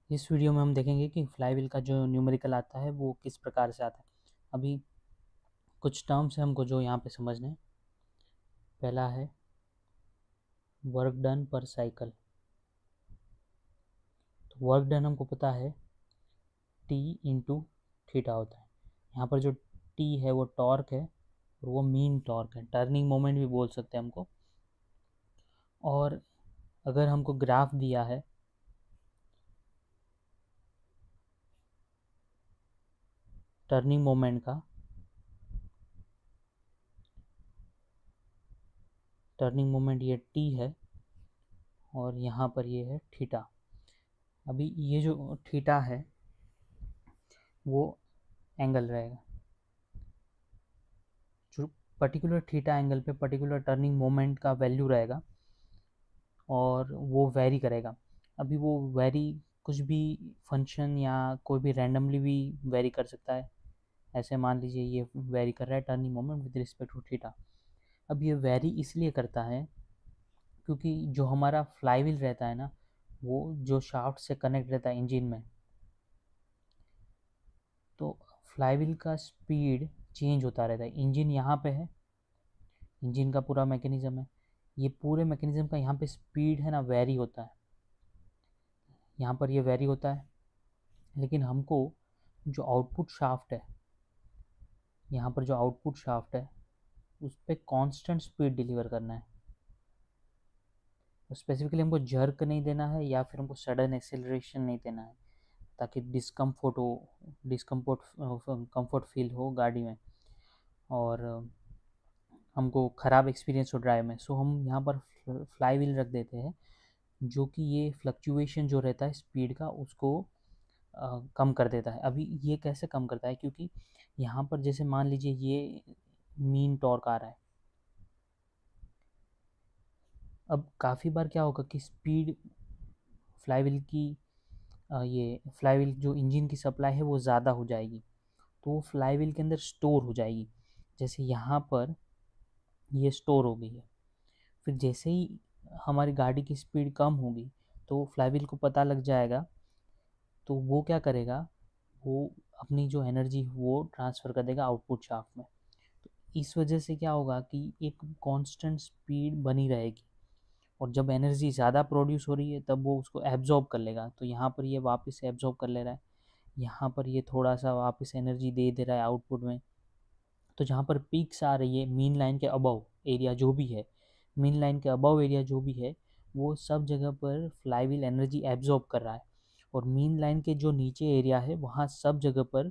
इस वीडियो में हम देखेंगे कि फ्लाईव्हील का जो न्यूमेरिकल आता है वो किस प्रकार से आता है। अभी कुछ टर्म्स हैं हमको जो यहाँ पे समझने हैं। पहला है वर्क डन पर साइकिल। तो वर्क डन हमको पता है टी इंटू थीटा होता है। यहाँ पर जो टी है वो टॉर्क है और वो मीन टॉर्क है, टर्निंग मोमेंट भी बोल सकते हैं हमको। और अगर हमको ग्राफ दिया है टर्निंग मोमेंट का, टर्निंग मोमेंट ये टी है और यहाँ पर ये है थीटा। अभी ये जो थीटा है वो एंगल रहेगा, जो पर्टिकुलर थीटा एंगल पे पर्टिकुलर टर्निंग मोमेंट का वैल्यू रहेगा और वो वेरी करेगा। अभी वो वेरी कुछ भी फंक्शन या कोई भी रैंडमली भी वेरी कर सकता है। ऐसे मान लीजिए ये वेरी कर रहा है turning moment with respect to theta. अब ये वेरी इसलिए करता है क्योंकि जो हमारा फ्लाईव्हील रहता है ना, वो जो शाफ्ट से कनेक्ट रहता है इंजन में, तो फ्लाईव्हील का स्पीड चेंज होता रहता है। इंजन यहाँ पे है, इंजन का पूरा मैकेनिज्म है, ये पूरे मैकेनिज्म का यहाँ पे स्पीड है ना वेरी होता है। यहाँ पर ये वेरी होता है, लेकिन हमको जो आउटपुट शाफ्ट है, यहाँ पर जो आउटपुट शाफ्ट है उस पर कांस्टेंट स्पीड डिलीवर करना है। तो स्पेसिफिकली हमको जर्क नहीं देना है या फिर हमको सडन एक्सेलरेशन नहीं देना है, ताकि डिस्कम्फोर्ट हो, डिस्कम्फोर्ट कंफर्ट फील हो गाड़ी में और हमको ख़राब एक्सपीरियंस हो ड्राइव में। सो हम यहाँ पर फ्लाई व्हील रख देते हैं जो कि ये फ्लक्चुएशन जो रहता है स्पीड का उसको कम कर देता है। अभी ये कैसे कम करता है, क्योंकि यहाँ पर जैसे मान लीजिए ये मीन टॉर्क आ रहा है। अब काफ़ी बार क्या होगा कि स्पीड फ्लाईव्हील की ये फ्लाईव्हील जो इंजन की सप्लाई है वो ज़्यादा हो जाएगी, तो वो फ्लाईव्हील के अंदर स्टोर हो जाएगी। जैसे यहाँ पर ये स्टोर हो गई है, फिर जैसे ही हमारी गाड़ी की स्पीड कम होगी तो फ्लाईव्हील को पता लग जाएगा, तो वो क्या करेगा, वो अपनी जो एनर्जी वो ट्रांसफ़र कर देगा आउटपुट शाफ्ट में। तो इस वजह से क्या होगा कि एक कांस्टेंट स्पीड बनी रहेगी और जब एनर्जी ज़्यादा प्रोड्यूस हो रही है तब वो उसको एब्जॉर्ब कर लेगा। तो यहाँ पर ये वापस से एब्जॉर्ब कर ले रहा है, यहाँ पर ये थोड़ा सा वापस एनर्जी दे दे रहा है आउटपुट में। तो जहाँ पर पीक्स आ रही है मीन लाइन के अबव एरिया जो भी है, मीन लाइन के अबव एरिया जो भी है, वो सब जगह पर फ्लाईव्हील एनर्जी एब्जॉर्ब कर रहा है। और मीन लाइन के जो नीचे एरिया है वहाँ सब जगह पर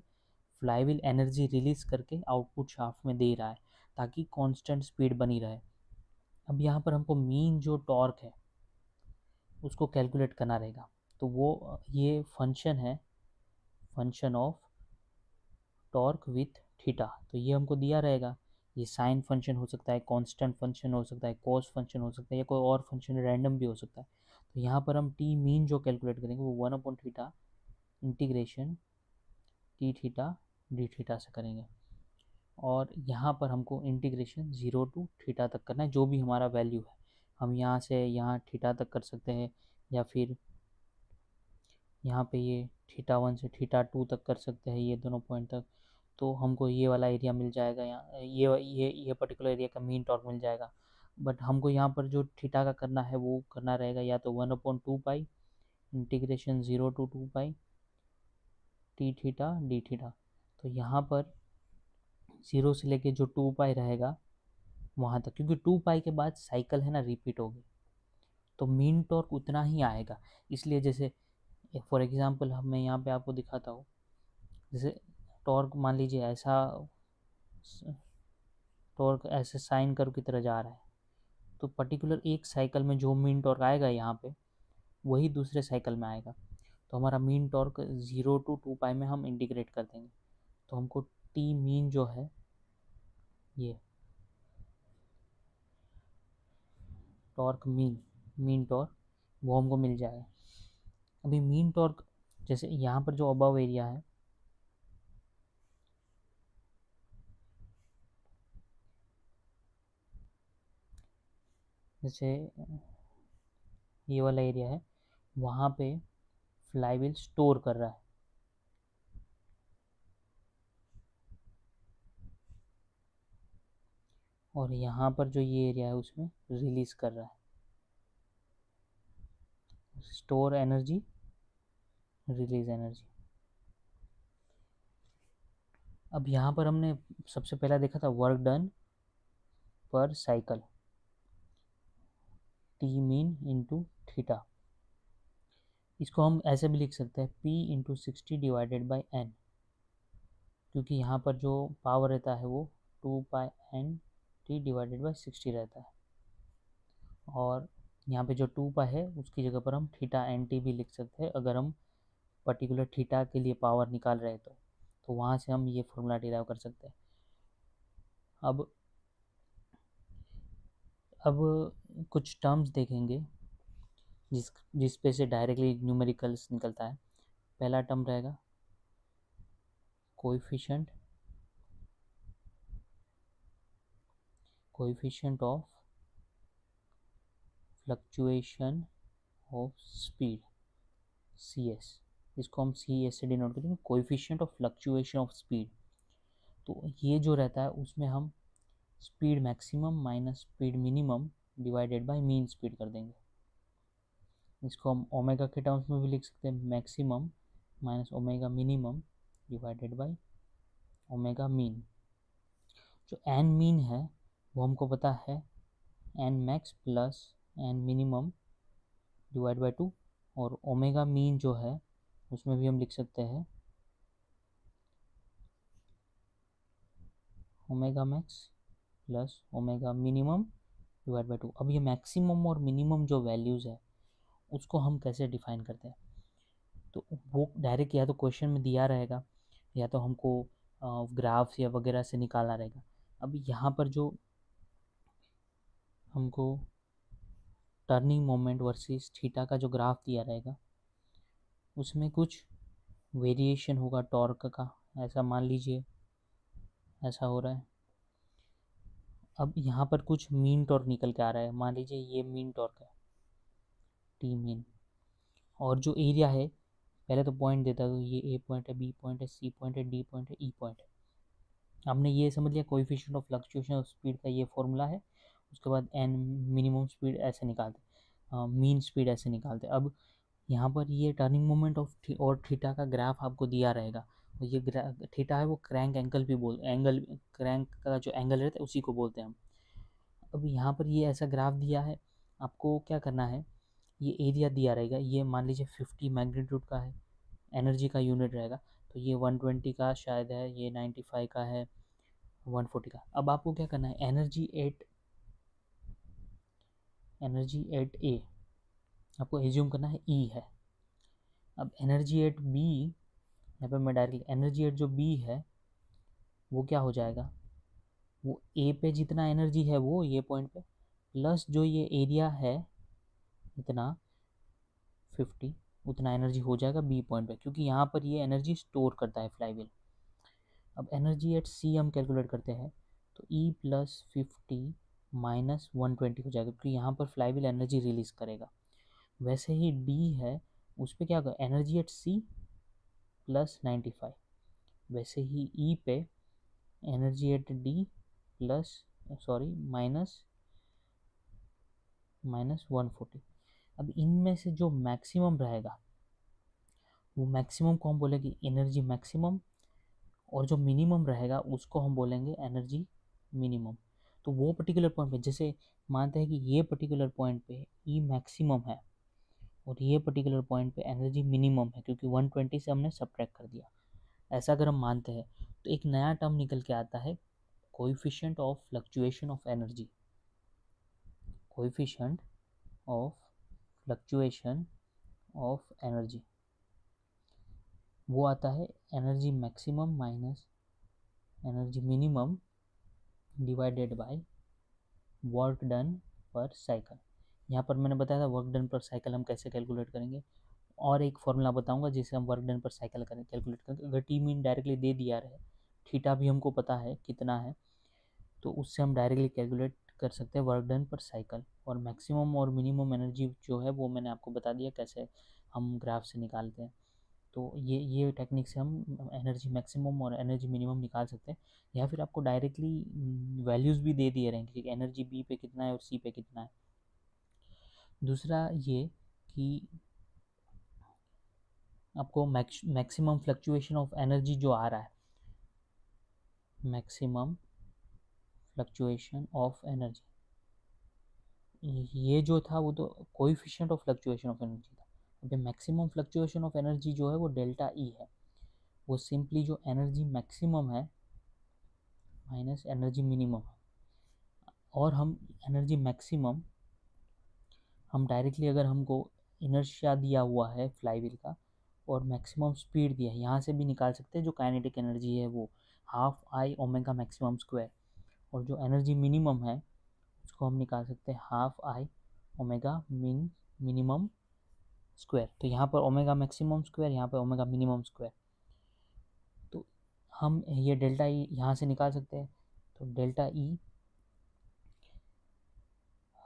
फ्लाईव्हील एनर्जी रिलीज करके आउटपुट शाफ्ट में दे रहा है, ताकि कांस्टेंट स्पीड बनी रहे। अब यहाँ पर हमको मीन जो टॉर्क है उसको कैलकुलेट करना रहेगा। तो वो ये फंक्शन है, function of torque with theta. तो ये हमको दिया रहेगा। ये साइन फंक्शन हो सकता है, कांस्टेंट फंक्शन हो सकता है, कॉस फंक्शन हो सकता है, या कोई और फंक्शन रैंडम भी हो सकता है। तो यहाँ पर हम टी मीन जो कैलकुलेट करेंगे वो 1/थीटा integration T theta D theta से करेंगे। और यहाँ पर हमको इंटीग्रेशन 0 टू थीटा तक करना है, जो भी हमारा वैल्यू है। हम यहाँ से यहाँ थीटा तक कर सकते हैं, या फिर यहाँ पे ये थीटा 1 से थीटा 2 तक कर सकते हैं, ये दोनों पॉइंट तक। तो हमको ये वाला एरिया मिल जाएगा, यहाँ ये पर्टिकुलर एरिया का मीन टॉर्क मिल जाएगा। बट हमको यहाँ पर जो थीटा का करना है वो करना रहेगा या तो 1/2 पाई integration 0 to 2 pi T theta D theta. तो यहाँ पर 0 से लेके जो 2 पाई रहेगा वहाँ तक, क्योंकि 2 पाई के बाद साइकिल है ना रिपीट होगी, तो मीन टॉर्क उतना ही आएगा। इसलिए जैसे फॉर एग्जांपल मैं यहाँ पे आपको दिखाता हूँ, जैसे टॉर्क मान लीजिए ऐसा, टॉर्क ऐसे साइन कर्व की तरह जा रहा है, तो पर्टिकुलर एक साइकिल में जो मीन टॉर्क आएगा यहाँ पे वही दूसरे साइकिल में आएगा। तो हमारा मीन टॉर्क 0 to 2 पाई में हम इंटीग्रेट कर देंगे, तो हमको टी मीन जो है ये टॉर्क मीन, मीन टॉर्क वो हमको मिल जाएगा। अभी मीन टॉर्क जैसे यहाँ पर जो अबव एरिया है, जैसे ये वाला एरिया है, वहाँ पे फ्लाईव्हील स्टोर कर रहा है, और यहाँ पर जो ये एरिया है उसमें रिलीज कर रहा है। Store energy, release energy. अब यहाँ पर हमने सबसे पहला देखा था वर्क डन पर cycle, T mean into theta. इसको हम ऐसे भी लिख सकते हैं P into 60 divided by N, क्योंकि यहाँ पर जो पावर रहता है वो 2π/N डिवाइडेड बाई 60 रहता है, और यहाँ पे जो 2π है उसकी जगह पर हम θ/NT भी लिख सकते हैं अगर हम पर्टिकुलर थीटा के लिए पावर निकाल रहे हैं तो वहाँ से हम ये फॉर्मूला डिराइव कर सकते हैं। अब कुछ टर्म्स देखेंगे जिस पे से डायरेक्टली न्यूमेरिकल्स निकलता है। पहला टर्म रहेगा coefficient of fluctuation of speed, CS। इसको हम CS से डिनोट करेंगे, coefficient of fluctuation of speed. तो ये जो रहता है उसमें हम speed maximum minus speed minimum divided bye mean speed कर देंगे। इसको हम ओमेगा के टर्म्स में भी लिख सकते हैं, maximum minus omega minimum divided by omega mean. जो एन मीन है वो हमको पता है N max plus N minimum divide by 2, और ओमेगा मीन जो है उसमें भी हम लिख सकते हैं omega max plus omega minimum divide by 2। अब ये मैक्सिमम और मिनिमम जो वैल्यूज़ है उसको हम कैसे डिफाइन करते हैं, तो वो डायरेक्ट या तो क्वेश्चन में दिया रहेगा या तो हमको ग्राफ्स या वगैरह से निकालना रहेगा। अब यहाँ पर जो हमको टर्निंग मोमेंट वर्सेस थीटा का जो ग्राफ दिया रहेगा उसमें कुछ वेरिएशन होगा टॉर्क का, ऐसा मान लीजिए ऐसा हो रहा है। अब यहाँ पर कुछ मीन टॉर्क निकल के आ रहा है, मान लीजिए ये मीन टॉर्क है टी मीन, और जो एरिया है पहले तो पॉइंट देता है, तो ये ए पॉइंट है, बी पॉइंट है, सी पॉइंट है, डी पॉइंट है, ई पॉइंट है। हमने ये समझ लिया coefficient of fluctuation of speed का ये फॉर्मूला है। उसके बाद एन मिनिमम स्पीड ऐसे निकालते, मीन स्पीड ऐसे निकालते। अब यहाँ पर ये टर्निंग मोमेंट और थीटा का ग्राफ आपको दिया रहेगा, और ये थीटा है वो क्रैंक एंगल भी एंगल क्रैंक का जो एंगल रहता है उसी को बोलते हैं हम। अब यहाँ पर ये ऐसा ग्राफ दिया है, आपको क्या करना है, ये एरिया दिया रहेगा, ये मान लीजिए 50 मैग्नीट्यूड का है, एनर्जी का यूनिट रहेगा, तो ये 120 का शायद है, ये 95 का है, 140 का। अब आपको क्या करना है, एनर्जी एट ए आपको एज्यूम करना है ई है। अब एनर्जी एट बी, यहाँ पे मैं डायरेक्टली एनर्जी एट जो बी है वो क्या हो जाएगा, वो ए पे जितना एनर्जी है वो ये पॉइंट पे प्लस जो ये एरिया है इतना 50, उतना एनर्जी हो जाएगा बी पॉइंट पे, क्योंकि यहाँ पर ये एनर्जी स्टोर करता है फ्लाईव्हील। अब एनर्जी एट सी हम कैलकुलेट करते हैं, तो ई प्लस 50 माइनस 120 हो जाएगा, क्योंकि यहाँ पर फ्लाईव्हील एनर्जी रिलीज करेगा। वैसे ही डी है उस पर क्या होगा, एनर्जी एट सी प्लस 95, वैसे ही ई पे energy at D plus minus 140। अब इनमें से जो मैक्सिमम रहेगा वो मैक्सिमम को हम बोलेंगे एनर्जी मैक्सिमम, और जो मिनिमम रहेगा उसको हम बोलेंगे एनर्जी मिनिमम। तो वो पर्टिकुलर पॉइंट पे, जैसे मानते हैं कि ये पर्टिकुलर पॉइंट पे ई मैक्सिमम है और ये पर्टिकुलर पॉइंट पे एनर्जी मिनिमम है, क्योंकि 120 से हमने सब्ट्रैक्ट कर दिया, ऐसा अगर हम मानते हैं तो एक नया टर्म निकल के आता है coefficient of fluctuation of energy. Coefficient of fluctuation of energy वो आता है energy maximum minus energy minimum divided by work done पर साइकिल। यहाँ पर मैंने बताया था वर्क डन पर साइकिल हम कैसे कैलकुलेट करेंगे, और एक फॉर्मूला बताऊंगा जिससे हम वर्क डन पर साइकिल कैलकुलेट करेंगे। अगर टी मीन डायरेक्टली दे दिया रहे, थीटा भी हमको पता है कितना है, तो उससे हम डायरेक्टली कैलकुलेट कर सकते हैं वर्क डन पर साइकिल। और मैक्सिमम और मिनिमम एनर्जी जो है वो मैंने आपको बता दिया कैसे हम ग्राफ से निकालते हैं। तो ये टेक्निक से हम एनर्जी मैक्सिमम और एनर्जी मिनिमम निकाल सकते हैं, या फिर आपको डायरेक्टली वैल्यूज़ भी दे दिए रहेंगे कि एनर्जी बी पे कितना है और सी पे कितना है। दूसरा ये कि आपको मैक्सिमम फ्लक्चुएशन ऑफ एनर्जी जो आ रहा है, मैक्सिमम फ्लक्चुएशन ऑफ एनर्जी, ये जो था वो तो coefficient of fluctuation of energy था। अभी मैक्सिमम फ्लक्चुएशन ऑफ एनर्जी जो है वो डेल्टा ई है, वो सिंपली जो एनर्जी मैक्सिमम है माइनस एनर्जी मिनिमम है। और हम एनर्जी मैक्सिमम हम डायरेक्टली अगर हमको इनर्शिया दिया हुआ है फ्लाईव्हील का और मैक्सिमम स्पीड दिया है, यहाँ से भी निकाल सकते हैं जो काइनेटिक एनर्जी है वो half I omega maximum square, और जो एनर्जी मिनिमम है उसको हम निकाल सकते हैं half I omega minimum square. तो यहाँ पर ओमेगा मैक्सिमम स्क्वायर, यहाँ पर ओमेगा मिनिमम स्क्वायर। तो हम ये डेल्टा ई यहाँ से निकाल सकते हैं। तो डेल्टा ई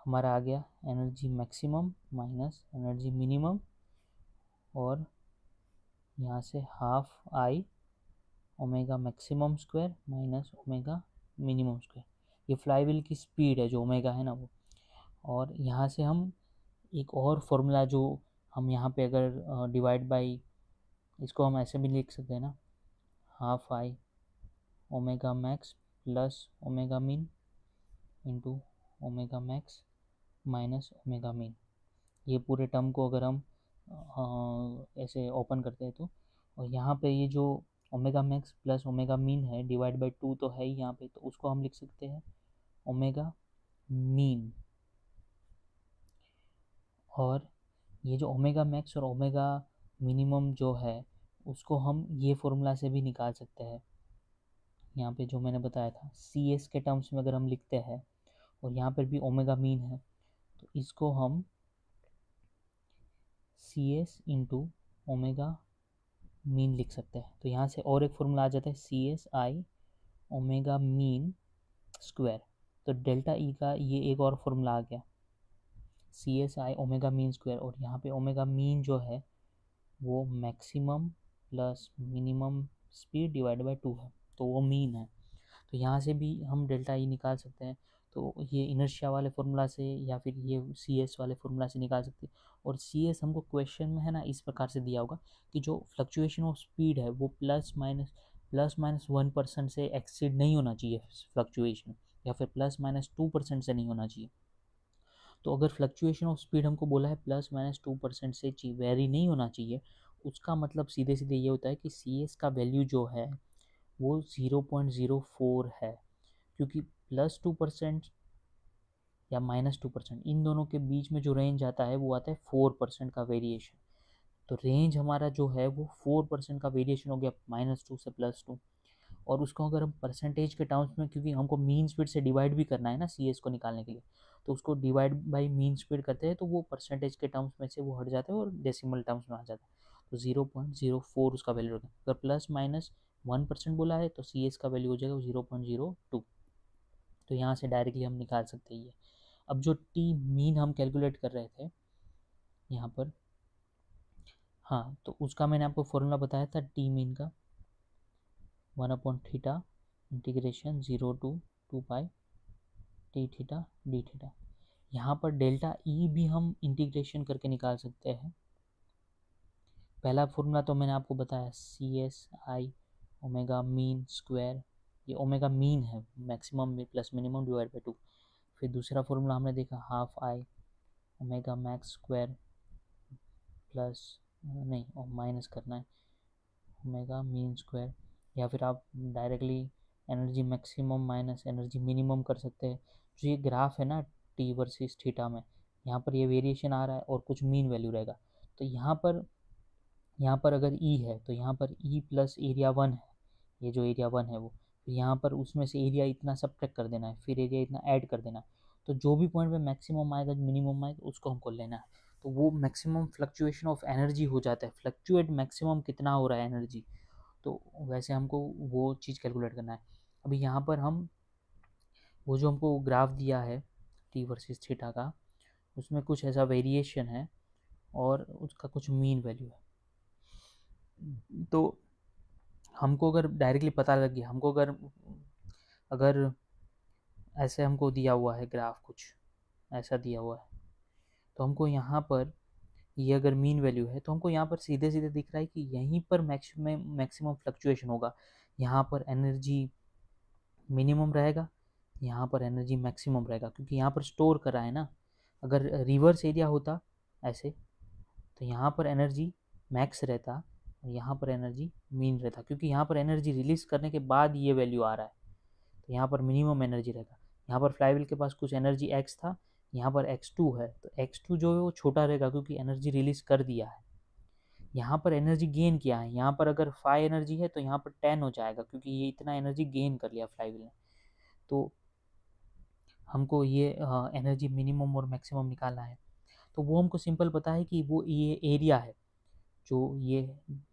हमारा आ गया energy maximum minus energy minimum, और यहाँ से half I omega maximum square minus omega minimum square. ये फ्लाईव्हील की स्पीड है जो ओमेगा है ना वो। और यहाँ से हम एक और फॉर्मूला जो हम यहाँ पे अगर डिवाइड बाई, इसको हम ऐसे भी लिख सकते हैं ना, half I omega max plus omega min into omega max minus omega min. ये पूरे टर्म को अगर हम ऐसे ओपन करते हैं तो, और यहाँ पे ये जो omega max plus omega mean है डिवाइड बाई 2 तो है ही यहाँ पे, तो उसको हम लिख सकते हैं ओमेगा मीन। और ये जो ओमेगा मैक्स और ओमेगा मिनिमम जो है उसको हम ये फॉर्मूला से भी निकाल सकते हैं। यहाँ पे जो मैंने बताया था सी एस के टर्म्स में अगर हम लिखते हैं, और यहाँ पर भी ओमेगा मीन है, तो इसको हम C S into omega mean लिख सकते हैं। तो यहाँ से और एक फॉर्मूला आ जाता है C S I omega mean square. तो डेल्टा ई का ये एक और फॉर्मूला आ गया C S I omega mean square, और यहाँ पे ओमेगा मीन जो है वो maximum plus minimum speed divide by 2 है, तो वो मीन है। तो यहाँ से भी हम डेल्टा ई निकाल सकते हैं। तो ये इनर्शिया वाले फार्मूला से या फिर ये सी एस वाले फार्मूला से निकाल सकते हैं। और सी एस हमको क्वेश्चन में है ना इस प्रकार से दिया होगा कि जो फ्लक्चुएशन ऑफ स्पीड है वो प्लस माइनस 1% से एक्सीड नहीं होना चाहिए फ्लक्चुएशन, या फिर प्लस माइनस 2% से नहीं होना चाहिए। तो अगर फ्लक्चुएशन ऑफ स्पीड हमको बोला है प्लस माइनस 2% से वेरी नहीं होना चाहिए, उसका मतलब सीधे सीधे ये होता है कि सी एस का वैल्यू जो है वो 0.04 है, क्योंकि +2% या -2% इन दोनों के बीच में जो रेंज आता है वो आता है 4% का वेरिएशन। तो रेंज हमारा जो है वो 4% का वेरिएशन हो गया -2 से +2। और उसको अगर हम परसेंटेज के टर्म्स में, क्योंकि हमको मीन स्पीड से डिवाइड भी करना है ना सी एस को निकालने के लिए, तो उसको डिवाइड बाई मीन स्पीड करते हैं तो वो परसेंटेज के टर्म्स में से वो हट जाता है और डेसिमल टर्म्स में आ जाता है। तो 0.04 उसका वैल्यू रखें। अगर +-1% बोला है तो सी एस का वैल्यू हो जाएगा 0.02। तो यहाँ से डायरेक्टली हम निकाल सकते हैं ये। अब जो टी मीन हम कैलकुलेट कर रहे थे यहाँ पर, हाँ, तो उसका मैंने आपको फॉर्मूला बताया था टी मीन का 1/θ integration 0 to 2 pi T theta D theta. यहाँ पर डेल्टा ई भी हम इंटीग्रेशन करके निकाल सकते हैं। पहला फॉर्मूला तो मैंने आपको बताया C S I omega mean square, ये ओमेगा मीन है मैक्सिमम में प्लस मिनिमम डिवाइड बाई 2। फिर दूसरा फॉर्मूला हमने देखा half I omega max square plus, नहीं और माइनस करना है, ओमेगा मीन स्क्वायर। या फिर आप directly energy maximum minus energy minimum कर सकते हैं। जो ये ग्राफ है ना टी वर्सेस थीटा में, यहाँ पर ये वेरिएशन आ रहा है और कुछ मीन वैल्यू रहेगा। तो यहाँ पर अगर ई है तो यहाँ पर ई प्लस एरिया 1 है, ये जो एरिया 1 है वो, फिर यहाँ पर उसमें से एरिया इतना सब्ट्रैक्ट कर देना है, फिर एरिया इतना ऐड कर देना है। तो जो भी पॉइंट पे मैक्सिमम आएगा मिनिमम आएगा उसको हमको लेना है। तो वो मैक्सिमम फ्लक्चुएशन ऑफ एनर्जी हो जाता है, फ्लक्चुएट मैक्सिमम कितना हो रहा है एनर्जी, तो वैसे हमको वो चीज़ कैलकुलेट करना है। अभी यहाँ पर हम वो जो हमको ग्राफ दिया है टी वर्सेस थीटा का, उसमें कुछ ऐसा वेरिएशन है और उसका कुछ मीन वैल्यू है। तो हमको अगर डायरेक्टली पता लग गया, हमको अगर अगर ऐसे हमको दिया हुआ है ग्राफ, कुछ ऐसा दिया हुआ है, तो हमको यहाँ पर ये अगर मीन वैल्यू है तो हमको यहाँ पर सीधे सीधे दिख रहा है कि यहीं पर मैक्सिमम फ्लक्चुएशन होगा। यहाँ पर एनर्जी मिनिमम रहेगा, यहाँ पर एनर्जी मैक्सिमम रहेगा, क्योंकि यहाँ पर स्टोर करा है ना। अगर रिवर्स एरिया होता ऐसे तो यहाँ पर एनर्जी मैक्स रहता और यहाँ पर एनर्जी मीन रहता, क्योंकि यहाँ पर एनर्जी रिलीज करने के बाद ये वैल्यू आ रहा है, तो यहाँ पर मिनिमम एनर्जी रहेगा। यहाँ पर फ्लाईव्हील के पास कुछ एनर्जी एक्स था, यहाँ पर x2 है, तो x2 जो है वो छोटा रहेगा क्योंकि एनर्जी रिलीज कर दिया है। यहाँ पर एनर्जी गेन किया है, यहाँ पर अगर 5 एनर्जी है तो यहाँ पर 10 हो जाएगा, क्योंकि ये इतना एनर्जी गेन कर लिया फ्लाईव्हील ने। तो हमको ये एनर्जी मिनिमम और मैक्सिमम निकालना है। तो वो हमको सिंपल पता है कि वो ये एरिया है, जो ये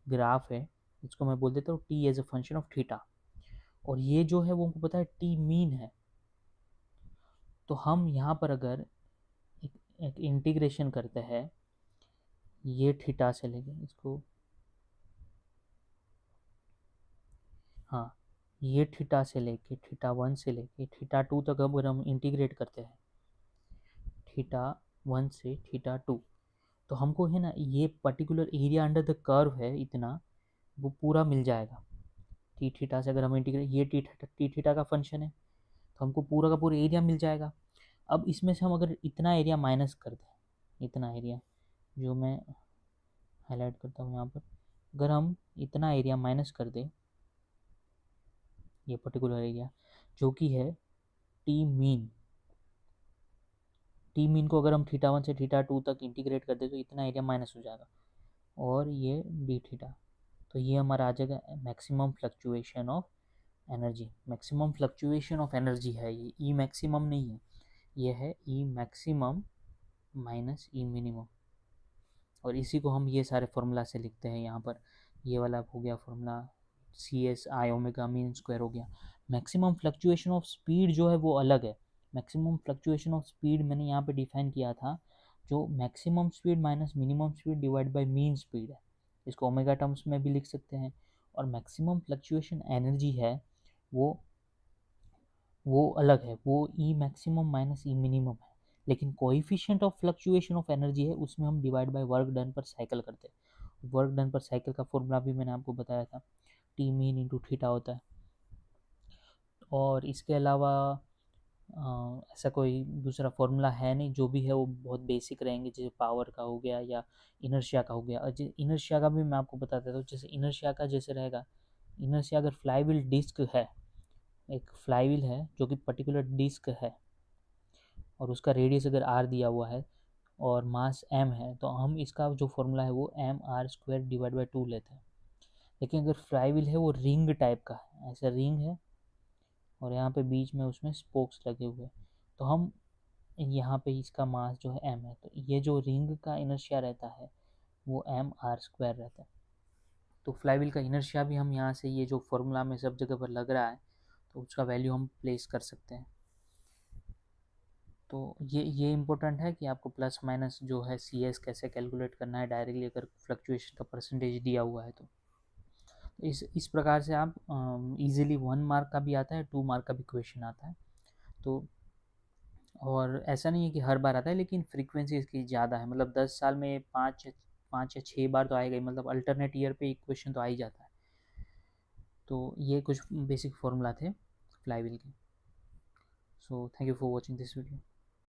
ग्राफ है, इसको मैं बोल देता हूँ T as a function of theta, और ये जो है वो हमको पता है टी मीन है। तो हम यहाँ पर अगर एक इंटीग्रेशन करते हैं, ये थीटा से लेके इसको, हाँ, ये थीटा से लेके थीटा 1 से लेके थीटा 2 तक अगर हम इंटीग्रेट करते हैं, थीटा 1 से थीटा 2, तो हमको है ना ये particular area under the curve है इतना, वो पूरा मिल जाएगा। टी थीटा से अगर हम इंटीग्रेट, ये टी थीटा का फंक्शन है, तो हमको पूरा का पूरा एरिया मिल जाएगा। अब इसमें से हम अगर इतना एरिया माइनस कर दें, इतना एरिया जो मैं हाईलाइट करता हूँ यहाँ पर, अगर हम इतना एरिया माइनस कर दें, ये पर्टिकुलर एरिया जो कि है टी मीन, टी मीन को अगर हम थीटा 1 से थीटा 2 तक इंटीग्रेट कर दे तो इतना एरिया माइनस हो जाएगा, और ये डी थीटा, तो ये हमारा आ जाएगा maximum fluctuation of energy. Maximum fluctuation of energy है ये, ई मैक्सिमम नहीं है, ये है ई मैक्सिमम माइनस ई मिनिमम। और इसी को हम ये सारे फार्मूला से लिखते हैं यहाँ पर। ये वाला हो गया formula, C S I omega mean square हो गया। मैक्सिमम फ्लक्चुएशन ऑफ स्पीड जो है वो अलग है। मैक्सिमम फ्लक्चुएशन ऑफ स्पीड मैंने यहाँ पे डिफाइन किया था, जो maximum speed minus minimum speed divide bye mean speed है, इसको ओमेगा टर्म्स में भी लिख सकते हैं। और मैक्सिमम फ्लक्चुएशन एनर्जी है वो अलग है, वो ई मैक्सिमम माइनस ई मिनिमम है, लेकिन coefficient of fluctuation of energy है उसमें हम डिवाइड बाय वर्क डन पर साइकिल करते हैं। वर्क डन पर साइकिल का फॉर्मूला भी मैंने आपको बताया था, टी मीन इंटू थीटा होता है। और इसके अलावा ऐसा कोई दूसरा फॉर्मूला है नहीं, जो भी है वो बहुत बेसिक रहेंगे, जैसे पावर का हो गया या इनर्शिया का हो गया। और इनर्शिया का भी मैं आपको बता देता हूँ, जैसे इनर्शिया का जैसे रहेगा, इनर्शिया अगर फ्लाईव्हील डिस्क है, एक फ्लाईव्हील है जो कि पर्टिकुलर डिस्क है, और उसका रेडियस अगर आर दिया हुआ है और मास एम है, तो हम इसका जो फॉर्मूला है वो mr² डिवाइड बाई 2 लेते हैं। लेकिन अगर फ्लाईव्हील है वो रिंग टाइप का है, ऐसा रिंग है और यहाँ पे बीच में उसमें स्पोक्स लगे हुए, तो हम यहाँ पे इसका मास जो है m है, तो ये जो रिंग का इनर्शिया रहता है वो mr² रहता है। तो फ्लाईव्हील का इनर्शिया भी हम यहाँ से ये जो फॉर्मूला में सब जगह पर लग रहा है, तो उसका वैल्यू हम प्लेस कर सकते हैं। तो ये इम्पोर्टेंट है कि आपको प्लस माइनस जो है सी एस कैसे कैलकुलेट करना है डायरेक्टली, अगर फ्लक्चुएशन का परसेंटेज दिया हुआ है तो इस प्रकार से आप इजीली 1 मार्क का भी आता है, 2 मार्क का भी क्वेश्चन आता है। तो और ऐसा नहीं है कि हर बार आता है, लेकिन फ्रीक्वेंसी इसकी ज़्यादा है, मतलब 10 साल में 5 या 6 बार तो आएगा ही, मतलब अल्टरनेट ईयर पे एक क्वेश्चन तो आ ही जाता है। तो ये कुछ बेसिक फॉर्मूला थे फ्लाईव्हील के। So thank you for watching this video.